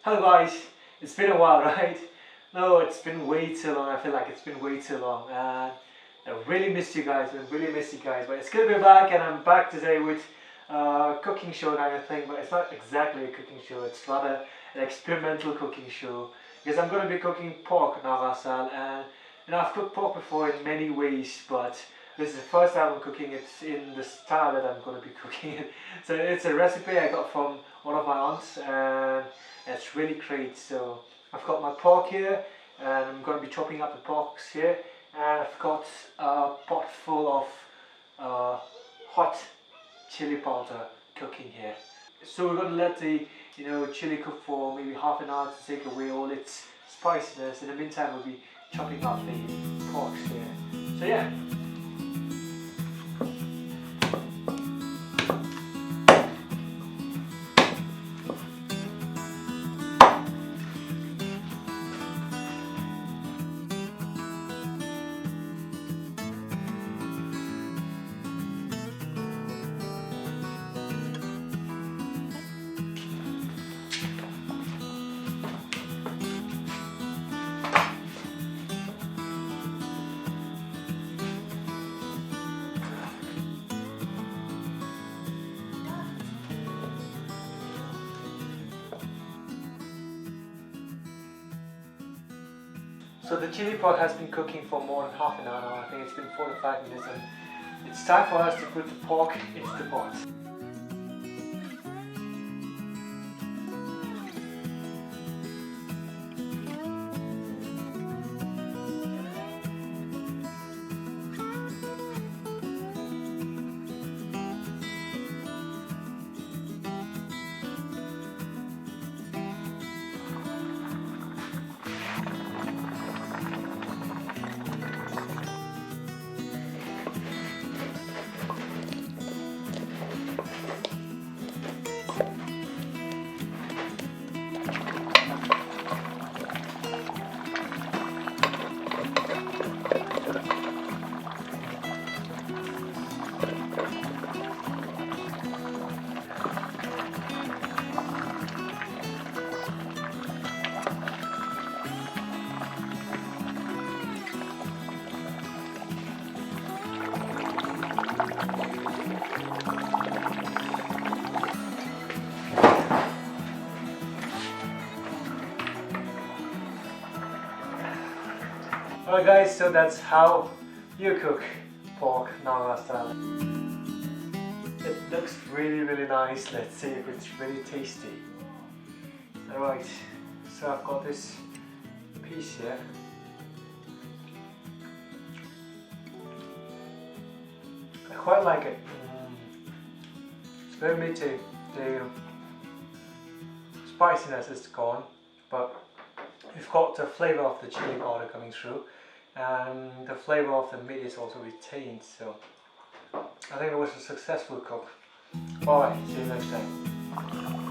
Hello guys, it's been a while, right? No, it's been way too long. I feel like it's been way too long. And I really missed you guys. I really missed you guys. But it's good to be back, and I'm back today with a cooking show kind of thing. But it's not exactly a cooking show. It's rather an experimental cooking show because I'm going to be cooking pork Naga style. And I've cooked pork before in many ways, but this is the first time I'm cooking it in the style that I'm going to be cooking it. So it's a recipe I got from one of my aunts, and it's really great. So I've got my pork here, and I'm going to be chopping up the porks here, and I've got a pot full of hot chili powder cooking here. So we're going to let the chili cook for maybe half an hour to take away all its spiciness. In the meantime, we'll be chopping up the porks here. So yeah. So the chili pot has been cooking for more than half an hour now. I think it's been 4 to 5 minutes, and it's time for us to put the pork into the pot. Alright guys, so that's how you cook pork Naga style. It looks really nice. Let's see if it's really tasty. Alright, so I've got this piece here. I quite like it. It's very meaty. The spiciness is gone, but you've got the flavor of the chili powder coming through, and the flavor of the meat is also retained. So I think it was a successful cook. Bye, see you next time.